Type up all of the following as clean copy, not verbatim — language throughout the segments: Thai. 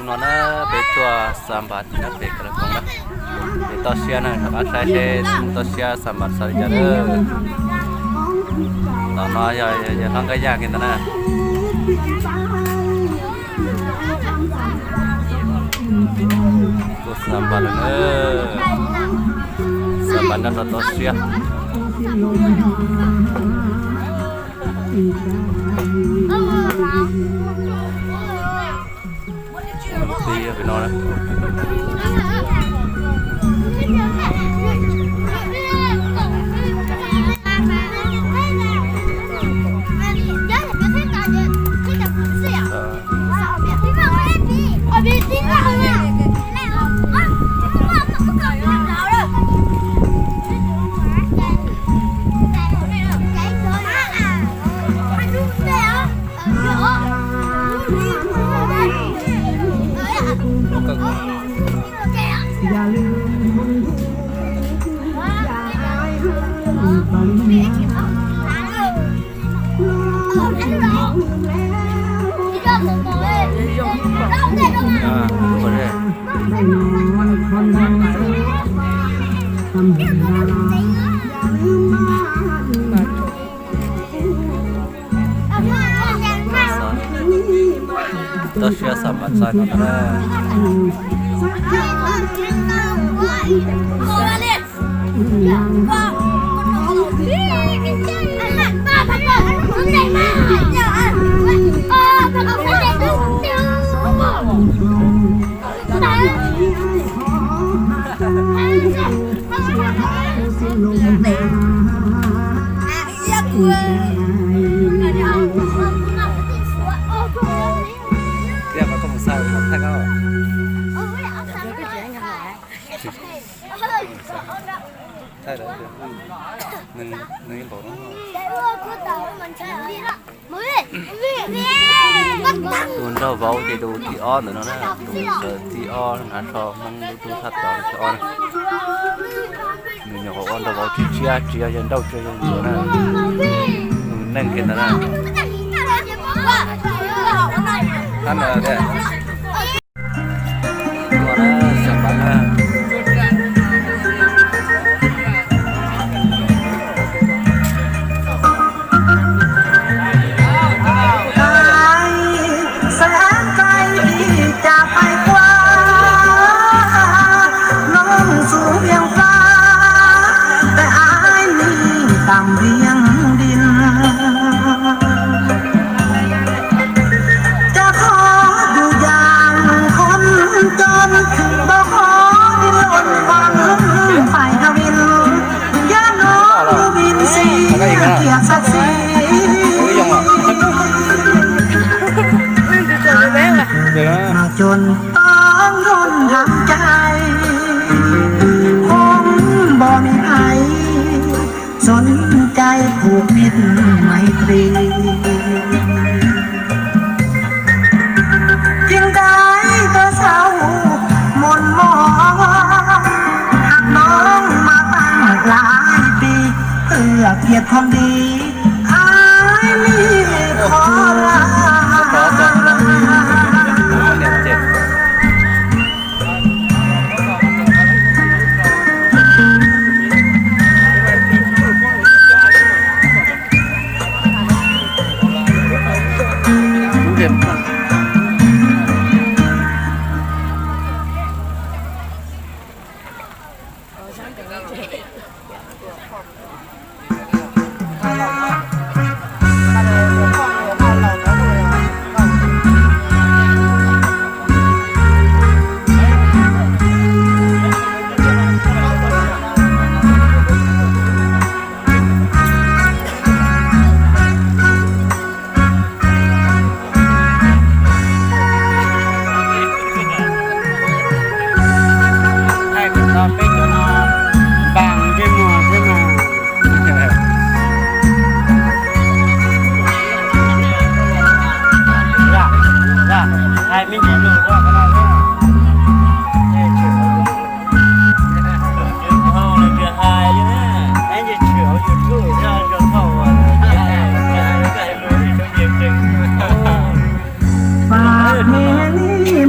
nona betua sambat na be kala kong betosia na kata saya betosia sambat saja deh nona ya hanggaya kita na tu sambat na sambat na betosia Iya benar. Tosya sambat sana đâu vào thì đủ thì on nữa nó đủ thì on là cho mong đủ thật đó cho on mình nhỏ on đâu vào thì chia dân đâu chia dân nhiều nè nên cái này anh là đây còn là sản phẩmจนต้องทนทำใจคงบ่มีใครสนใจผูกมิตรไมตรีเพียงใดก็เศร้ามนมองหากน้องมาตั้งหลายปีเพื่อเกียรติความดีอ้ายมีขอลา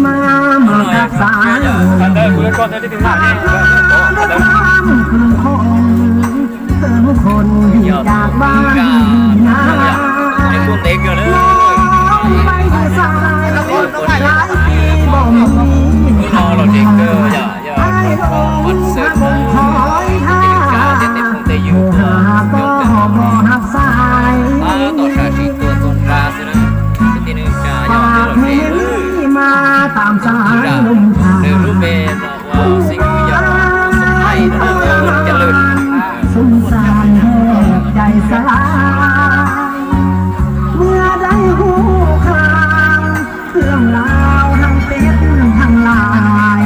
มา กษาได้คุยก่อนได้ถึงหน้านี่ได้คนจากบ้านนาไอ้พวกเด็กอยู่เลยไม่ได้สายหลายปีบ่มีรอเราเด็กเด้ออย่าวัดเสือคอยท่าอยู่ก็บ่หักสายต่อชาชีตัวตรงกลางสินะที่นึงจะยอมที่เราเรียนมาตามสายลมทางรูปแบบว่าสิ่งที่อยากสมัยนั้นจะเลิศสงสารใจสลายเมื่อได้หูข่าวเรื่องราวทั้งเป็ดทั้งลาย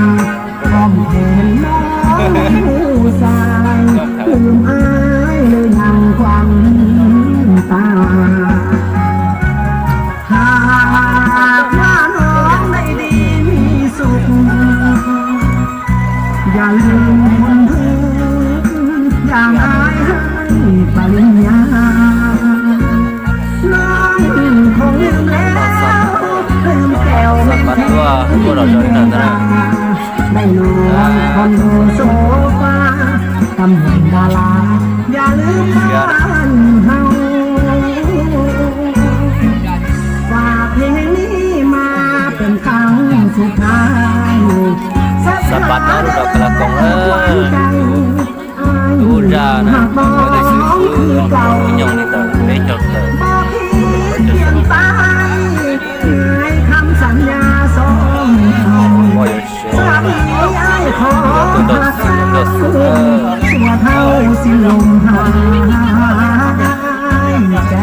ก็เห็นน้องหูสายลืมอายเลยยังความตาหากว่าน้องได้ดีมีสุขอย่าลืมคนทึกอย่างอายให้ปริญญาน้องคงลืมแล้วลืมแก้วไม่แข็งได้นอนคอนโดโซฟากำเนิดดาราอย่าลืมบ้านเฮาฝากเพลงนี้มาเป็นครั้งสุดท้ายสบัดเอาดอกกระกงดูจานะไม่ได้ซื้อยงนี่ต่อไม่จดเลยคำสัญญาสองสามีไอ้ขอหักษาชั่วเท่าสิลมหายใจ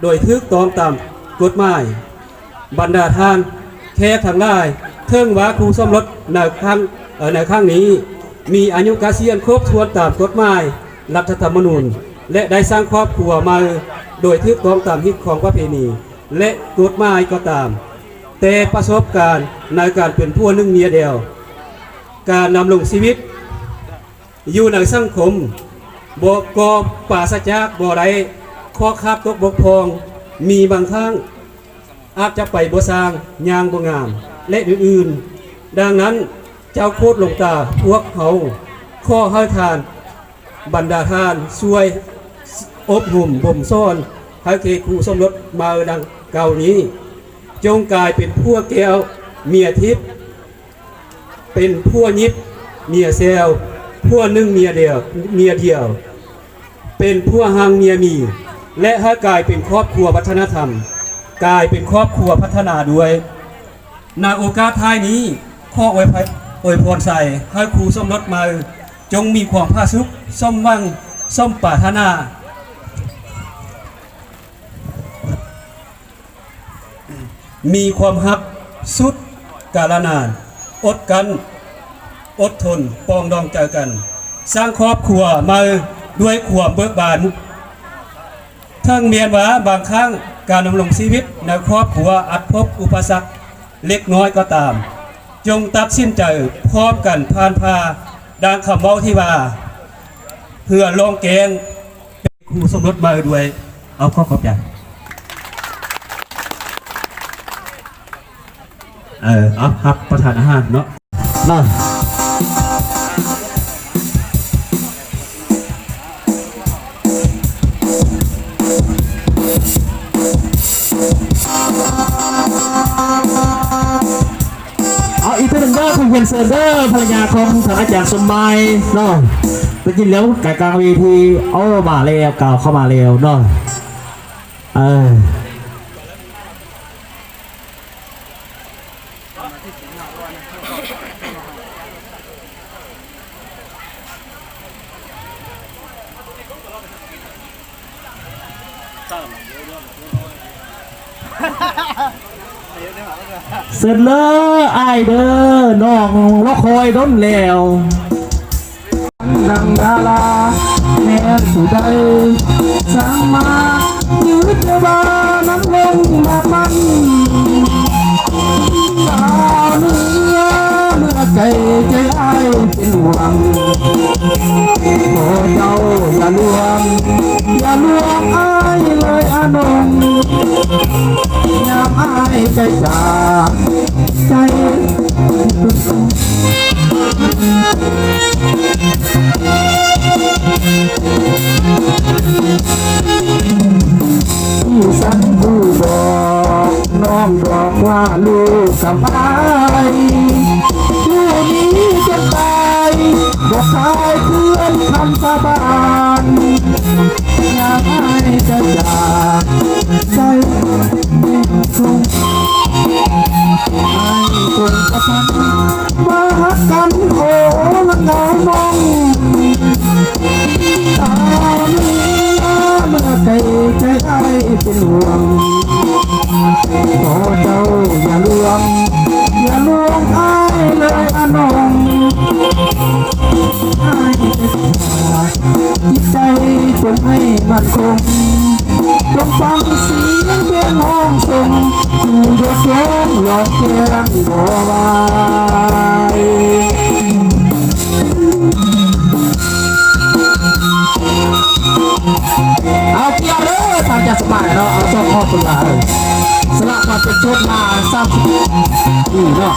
โดยทึกตองตามกฎหมายบรรดาทานแค่ทางได้เทิงว่าครูสมรสในครั้งนี้มีอายุเกษียณครบถ้วนตามกฎหมายรัฐธรรมนูญและได้สร้างครอบครัวมาโดยทึกตองตามฮิตของประเพณีและกฎหมายก็ตามแต่ประสบการณ์ในการเป็นผัวนึ่งเมียเดียวการนำลงชีวิตอยู่ในสังคมบ่ก่อปราศจากบ่ไรข้อขาดตกบกพร่องมีบางครั้งอาจจะไปบ่สร้างยางบ่งามและอื่นๆดังนั้นเจ้าโคตรลงตาพวกเขาข้อให้ทานบรรดาทานช่วยอบหุ่มบ่มซ่อนให้เคคู่สมรสมาดังเก่านี้จงกลายเป็นผัวแก้วเมียทิพย์เป็นผัวยิบเมียเซลผัวนึ่งเมียเดียวเป็นผัวหังเมียมีและให้กลายเป็นครอบครัววัฒนธรรมกลายเป็นครอบครัวพัฒนาด้วยในโอกาสท้ายนี้ข้ออวยพรใส่ให้ครูสมรสมาจงมีความภาสุขส้มวังส้มปรารถนามีความฮักสุดกาลนานอดกันอดทนปองดองใจกันสร้างครอบครัวมาด้วยความเบิกบานทั้งเมียนว่าบางครั้งการดำรงชีวิตในครอบครัวอาจพบอุปสรรคเล็กน้อยก็ตามจงตัดสินใจพร้อมกันผ่านพาดังคำเว้าที่ว่าเพื่อลงแกงเป็นครูสมรสมาด้วยเอาข้อขอบใจเอาครับประทานอาหารเนาะน่ะเอาอีกตัวหนึ่งก็คุณเวนเซอร์เดอร์ภรรยาของท่านอาจารย์สมัยเนาะไปกินแล้วกลางเวทีเอามาเร็วกล่าวเข้ามาเร็วเนาะ เสร็จเลยไอเด้อน้องว่าคอยด้นแล้วดังดาราแม่สุดใดสั่งมายืดเจ้าบ้านน้ำลงมาปั้นสาวเนื้อเมื่อใจไอ้เป็นห่วงขอเจ้าอย่าลวงไอ้เลยอานงยามไอ้ใจจากใจที่ฉันผู้บอกน้องบอกว่าลูกกับไอ้ลูกนี้จะตายบอกขายเพื่อนคำสาบานอยากให้จะจากใจคงให้คงกระพันมาหักกันโอ้ละเงามองตาเมื่อใจไอ้เป็นห่วงขอเจ้าอย่าลวงไอ้เลยอานงไอ้จิตใจจงให้มันคงจงฟังเสียงเพลงห้องส่งอยู่ยกย่องหลอกแกงบ่ไหวเอาเกี่ยวเด้อทางจะสบายเนาะเอาต้องขอบคุณหลายสละมาเป็นชุดมา30นี่เนาะ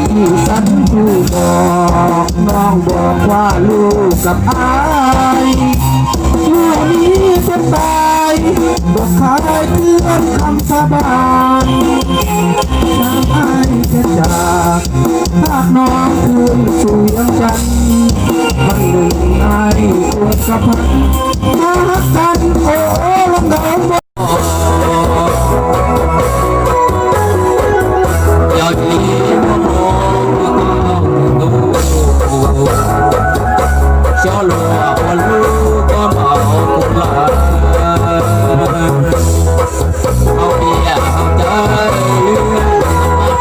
ที่ฉันผู้บอกน้องบอกว่าลูกกับไอ้ช่วงนี้จะตายบอกขายเพื่อนคำสาบานทางไอ้จะจากภาคน้องคืนสู่ยังจันวันหนึ่งไอ้คงกระพันมาหักกันโอ้ลงน้ำอยากมีมองดูเจ้าหลวงวันลูกก็เมาคุกลาเอาเบียร์เอาใจ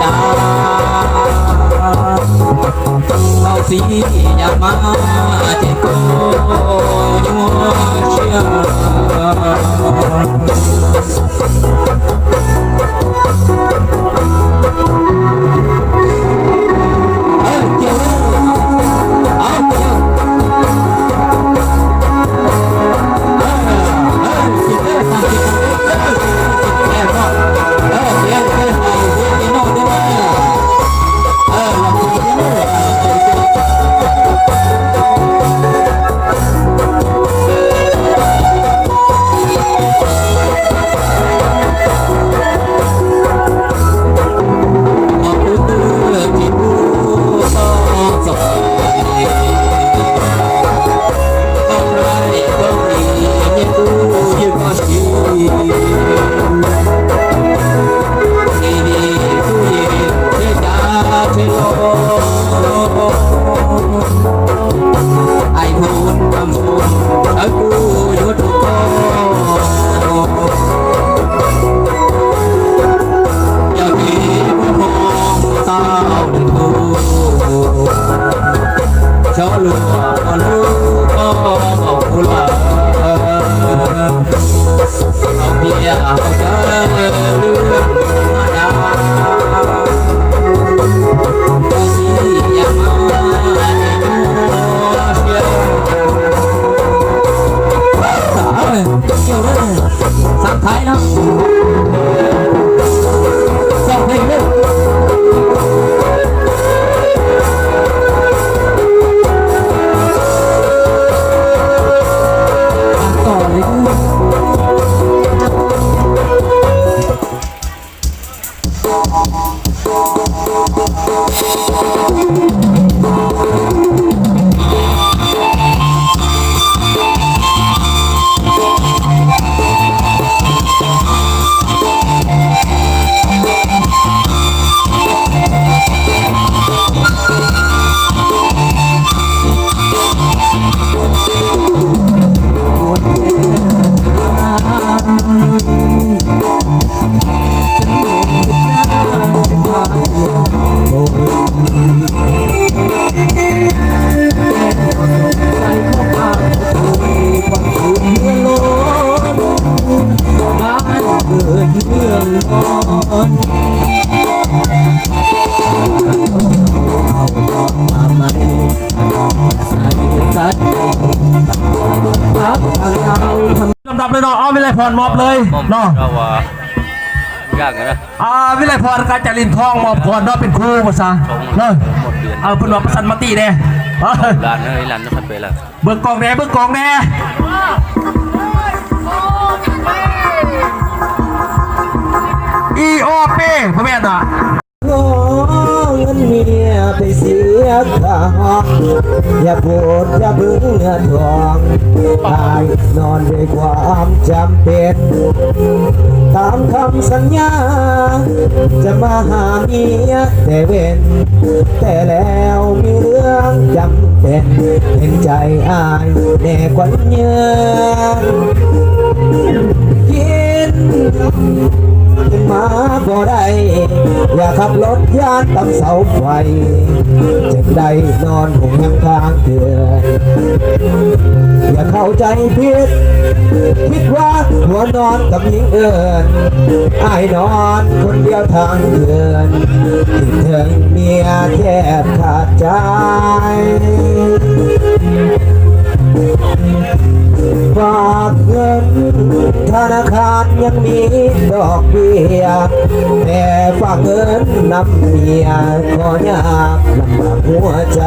ดาเอาสีอย่ามาเจ็บตัวยัวเชื่อ งมอนเอาดอกมาไหมใส่กัดรักทางเราลำดับเลยเนาะเอาวิไลพรมอบเลยเนาะ เราว่ายากนะ วิไลพรการจรินทองมอบก่อนเนาะเป็นครูภาษาเนาะเอาเป็นว่าประสันมาตีแน่ หลานเอ้ยหลานจะขัดไปละ เบิ่งกองแน่เบิ่งกองแน่อีโอเป้พ่อแม่น่ะงอเงินเมียไปเสียค่าห้องอย่าปวดอย่าบึ้งเงินทองตายนอนด้วยความจำเป็นตามคำสัญญาจะมาหาเมียแต่เว้นแต่แล้วมีเรื่องจำเป็นเห็นใจอายแน่กว่าเยือนกินมาบ่ได้อย่าขับรถย่านตำเสาไฟจึงได้นอนคงยังทางเดือนอย่าเข้าใจผิดคิดว่าหัวนอนกับหญิงเอิญอ้ายนอนคนเดียวทางเดือนคิดถึงเมียแทบขาดใจฝากเงินธนาคารยังมีดอกเบี้ยแต่ฝากเงินนำเมียก็ยากลำบากหัวใจ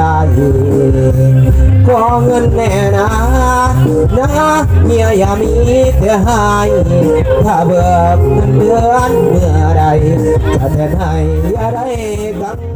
ขอเงินแน่นะเมียอย่ามีแต่ให้ถ้าเบิกเงินเดือนเมื่อใดจะแทนให้อย่าได้กัง